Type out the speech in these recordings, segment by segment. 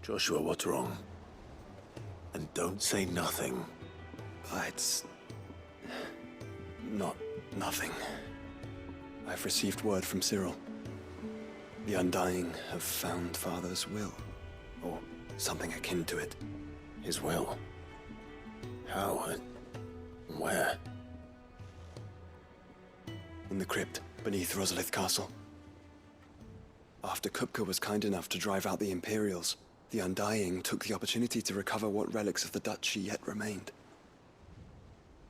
Joshua, what's wrong? And don't say nothing. It's... nothing. I've received word from Cyril. The Undying have found Father's will, or something akin to it. His will? How and where? In the crypt beneath Rosalith Castle. After Kupka was kind enough to drive out the Imperials, the Undying took the opportunity to recover what relics of the Duchy yet remained.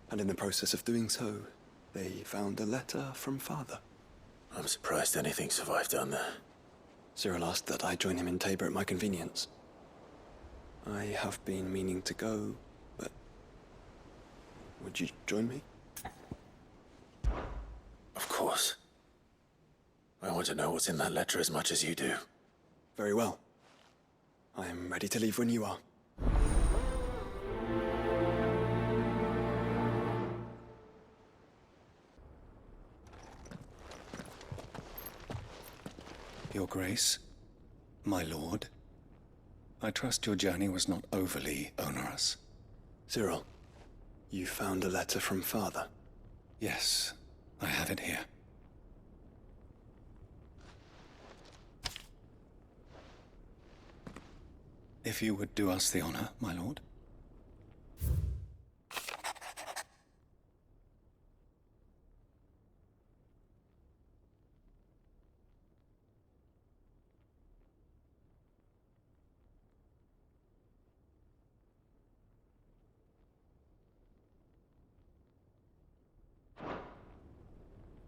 And in the process of doing so, they found a letter from Father. I'm surprised anything survived down there. Cyril asked that I join him in Tabor at my convenience. I have been meaning to go, but... would you join me? Of course. I want to know what's in that letter as much as you do. Very well. I am ready to leave when you are. Your Grace, my lord, I trust your journey was not overly onerous. Cyril, you found a letter from Father? Yes, I have it here. If you would do us the honor, my lord.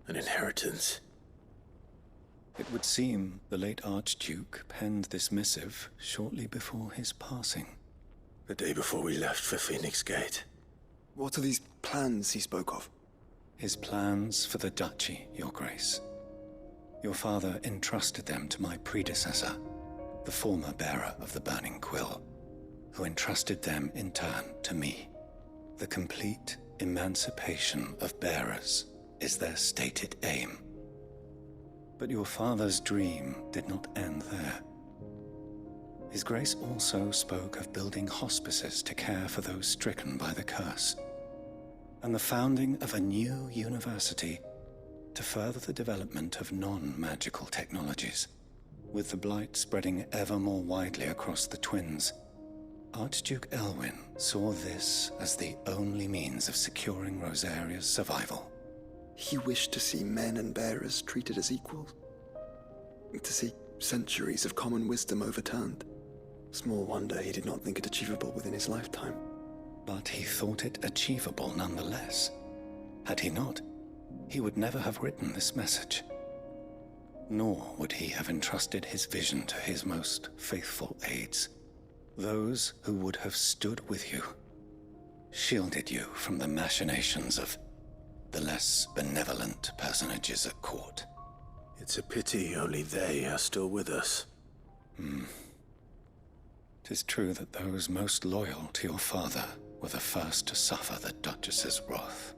An inheritance. It would seem the late Archduke penned this missive shortly before his passing. The day before we left for Phoenix Gate. What are these plans he spoke of? His plans for the Duchy, Your Grace. Your father entrusted them to my predecessor, the former bearer of the Burning Quill, who entrusted them in turn to me. The complete emancipation of bearers is their stated aim. But your father's dream did not end there. His Grace also spoke of building hospices to care for those stricken by the curse, and the founding of a new university to further the development of non-magical technologies. With the blight spreading ever more widely across the twins, Archduke Elwin saw this as the only means of securing Rosaria's survival. He wished to see men and bearers treated as equals. To see centuries of common wisdom overturned. Small wonder he did not think it achievable within his lifetime. But he thought it achievable nonetheless. Had he not, he would never have written this message. Nor would he have entrusted his vision to his most faithful aides. Those who would have stood with you, shielded you from the machinations of the less benevolent personages at court. It's a pity only they are still with us. 'Tis true that those most loyal to your father were the first to suffer the Duchess's wrath.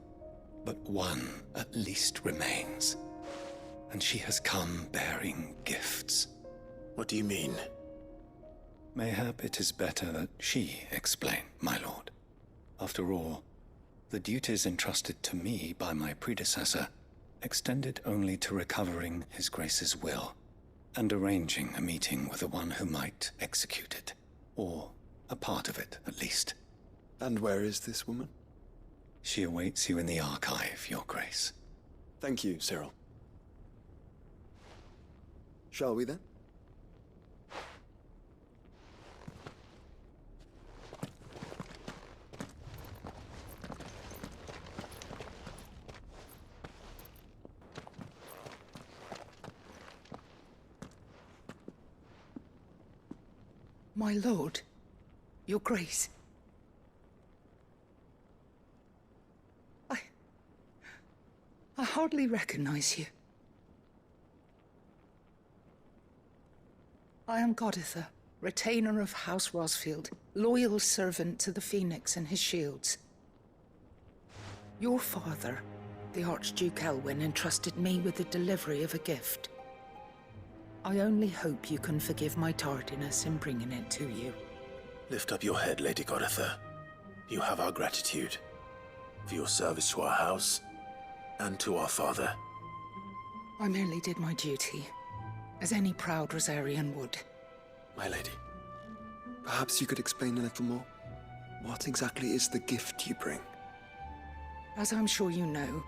But one at least remains, and she has come bearing gifts. What do you mean? Mayhap it is better that she explain, my lord. After all, the duties entrusted to me by my predecessor extended only to recovering His Grace's will and arranging a meeting with the one who might execute it, or a part of it at least. And where is this woman? She awaits you in the archive, Your Grace. Thank you, Cyril. Shall we then? My lord, Your Grace. I hardly recognize you. I am Goditha, retainer of House Rosfield, loyal servant to the Phoenix and his shields. Your father, the Archduke Elwin, entrusted me with the delivery of a gift. I only hope you can forgive my tardiness in bringing it to you. Lift up your head, Lady Goditha. You have our gratitude for your service to our house and to our father. I merely did my duty, as any proud Rosarian would. My lady, perhaps you could explain a little more? What exactly is the gift you bring? As I'm sure you know,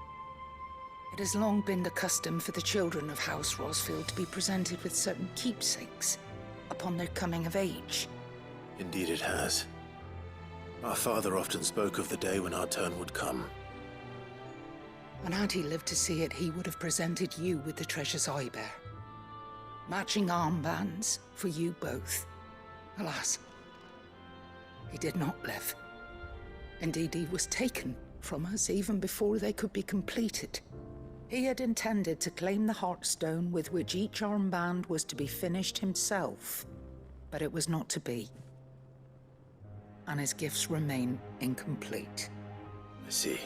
it has long been the custom for the children of House Rosfield to be presented with certain keepsakes upon their coming of age. Indeed it has. Our father often spoke of the day when our turn would come. And had he lived to see it, he would have presented you with the treasures I bear. Matching armbands for you both. Alas, he did not live. Indeed, he was taken from us even before they could be completed. He had intended to claim the Heartstone with which each armband was to be finished himself, but it was not to be. And his gifts remain incomplete. I see.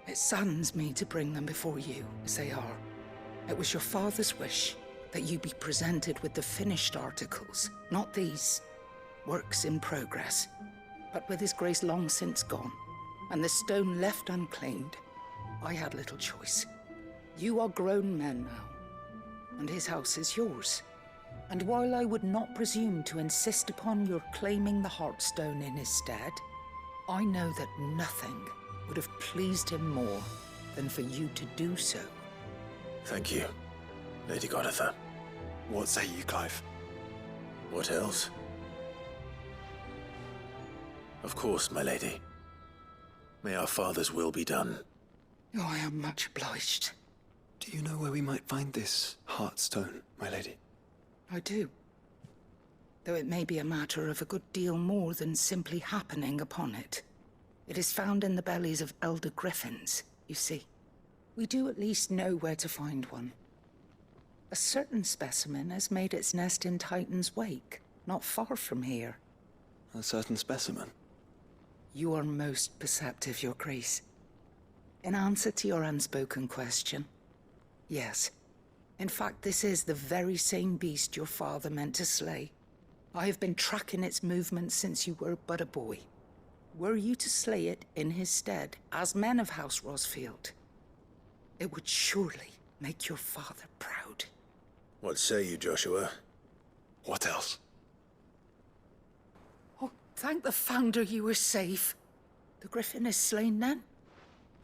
It saddens me to bring them before you, as they are. It was your father's wish that you be presented with the finished articles, not these works in progress. But with his grace long since gone, and the stone left unclaimed, I had little choice. You are grown men now, and his house is yours. And while I would not presume to insist upon your claiming the Heartstone in his stead, I know that nothing would have pleased him more than for you to do so. Thank you, Lady Goditha. What say you, Clive? What else? Of course, my lady. May our father's will be done. Oh, I am much obliged. Do you know where we might find this Heartstone, my lady? I do. Though it may be a matter of a good deal more than simply happening upon it. It is found in the bellies of elder griffins, you see. We do at least know where to find one. A certain specimen has made its nest in Titan's Wake, not far from here. A certain specimen? You are most perceptive, Your Grace. In answer to your unspoken question, yes. In fact, this is the very same beast your father meant to slay. I have been tracking its movements since you were but a boy. Were you to slay it in his stead, as men of House Rosfield, it would surely make your father proud. What say you, Joshua? What else? Oh, thank the Founder you were safe. The griffin is slain then?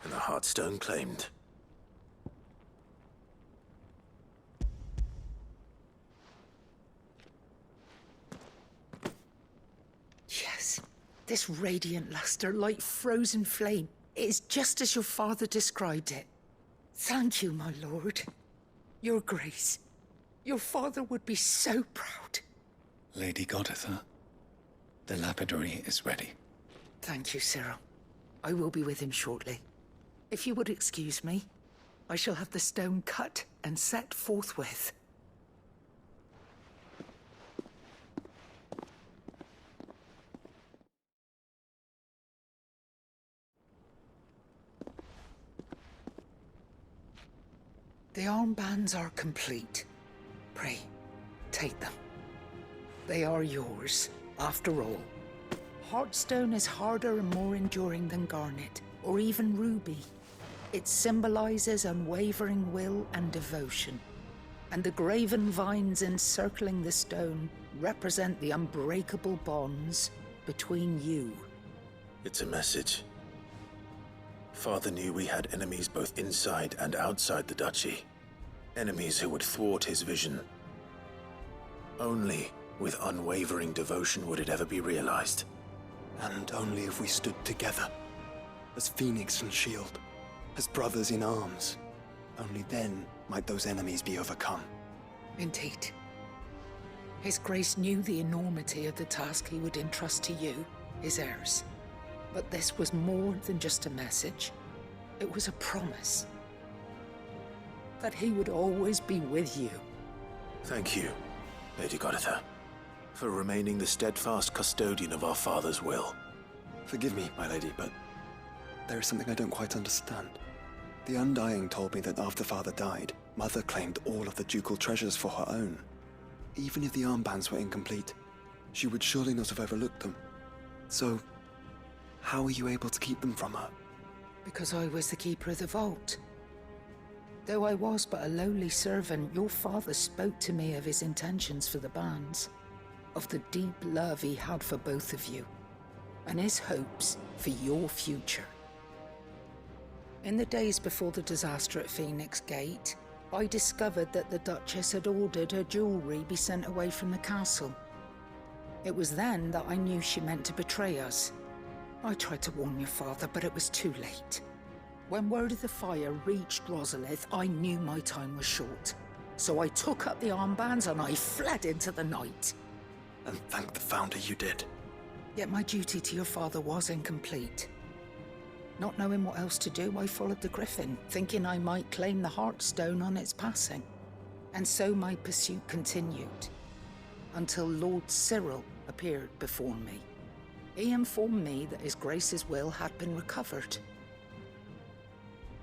And the Heartstone claimed. Yes, this radiant luster, like frozen flame, is just as your father described it. Thank you, my lord. Your Grace. Your father would be so proud. Lady Goditha, the lapidary is ready. Thank you, Cyril. I will be with him shortly. If you would excuse me, I shall have the stone cut and set forthwith. The armbands are complete. Pray, take them. They are yours, after all. Heartstone is harder and more enduring than garnet, or even ruby. It symbolizes unwavering will and devotion. And the graven vines encircling the stone represent the unbreakable bonds between you. It's a message. Father knew we had enemies both inside and outside the duchy. Enemies who would thwart his vision. Only with unwavering devotion would it ever be realized. And only if we stood together, as Phoenix and Shield, as brothers in arms, only then might those enemies be overcome. Indeed. His Grace knew the enormity of the task he would entrust to you, his heirs. But this was more than just a message. It was a promise. That he would always be with you. Thank you, Lady Goditha, for remaining the steadfast custodian of our father's will. Forgive me, my lady, but there is something I don't quite understand. The Undying told me that after Father died, Mother claimed all of the ducal treasures for her own. Even if the armbands were incomplete, she would surely not have overlooked them. So, how were you able to keep them from her? Because I was the keeper of the vault. Though I was but a lowly servant, your father spoke to me of his intentions for the bands, of the deep love he had for both of you, and his hopes for your future. In the days before the disaster at Phoenix Gate, I discovered that the Duchess had ordered her jewelry be sent away from the castle. It was then that I knew she meant to betray us. I tried to warn your father, but it was too late. When word of the fire reached Rosalith, I knew my time was short. So I took up the armbands and I fled into the night. And thank the Founder you did. Yet my duty to your father was incomplete. Not knowing what else to do, I followed the Griffin, thinking I might claim the Heartstone on its passing. And so my pursuit continued, until Lord Cyril appeared before me. He informed me that His Grace's will had been recovered,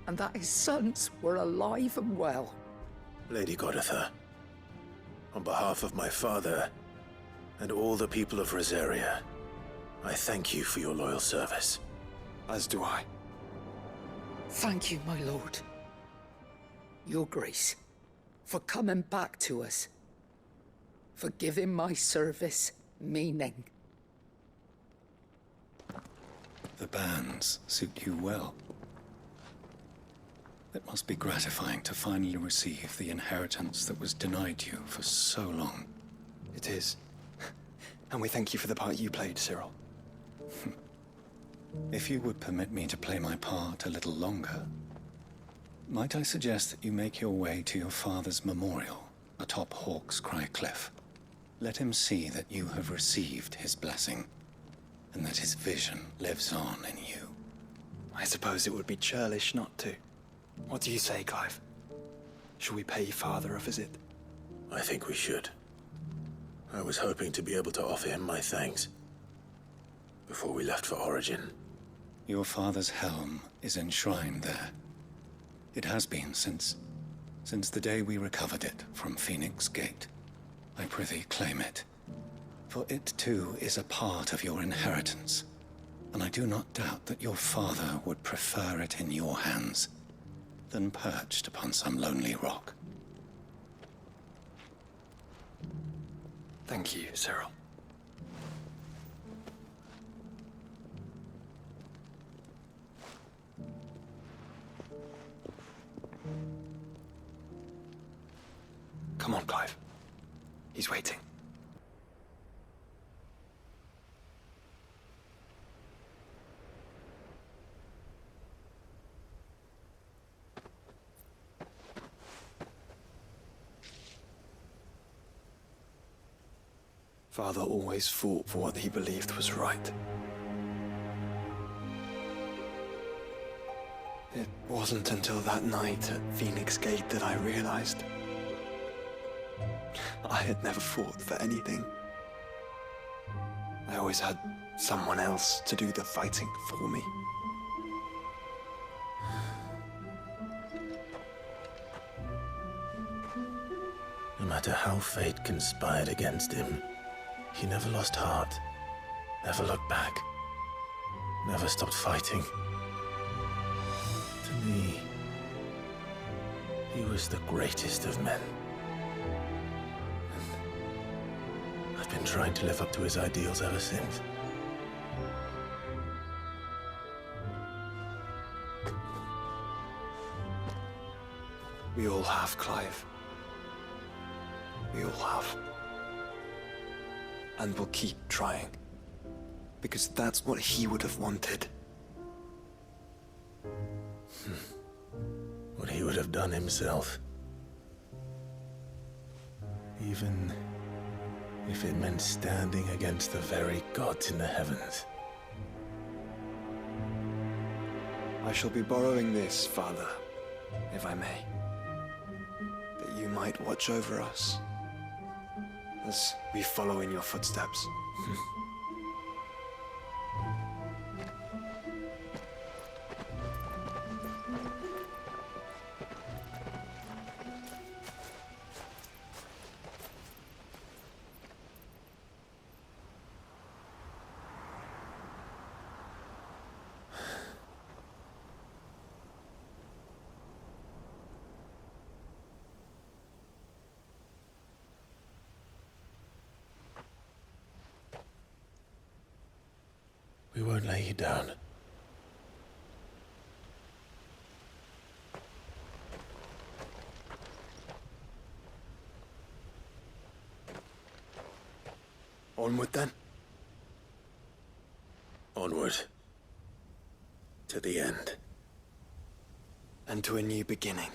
and that his sons were alive and well. Lady Goditha, on behalf of my father and all the people of Rosaria, I thank you for your loyal service. As do I. Thank you, my lord. Your Grace, for coming back to us, for giving my service meaning. The bands suit you well. It must be gratifying to finally receive the inheritance that was denied you for so long. It is. And we thank you for the part you played, Cyril. If you would permit me to play my part a little longer, might I suggest that you make your way to your father's memorial atop Hawk's Cry Cliff? Let him see that you have received his blessing, and that his vision lives on in you. I suppose it would be churlish not to. What do you say, Clive? Shall we pay Father a visit? I think we should. I was hoping to be able to offer him my thanks before we left for Origin. Your father's helm is enshrined there. It has been since the day we recovered it from Phoenix Gate. I prithee claim it, for it too is a part of your inheritance, and I do not doubt that your father would prefer it in your hands than perched upon some lonely rock. Thank you, Cyril. Come on, Clive. He's waiting. Father always fought for what he believed was right. It wasn't until that night at Phoenix Gate that I realized I had never fought for anything. I always had someone else to do the fighting for me. No matter how fate conspired against him, he never lost heart, never looked back, never stopped fighting. To me, he was the greatest of men. And I've been trying to live up to his ideals ever since. We all have, Clive. We all have. And we'll keep trying. Because that's what he would have wanted. What he would have done himself. Even if it meant standing against the very gods in the heavens. I shall be borrowing this, Father, if I may. That you might watch over us as we follow in your footsteps. won't lay you down. Onward then. Onward. To the end. And to a new beginning.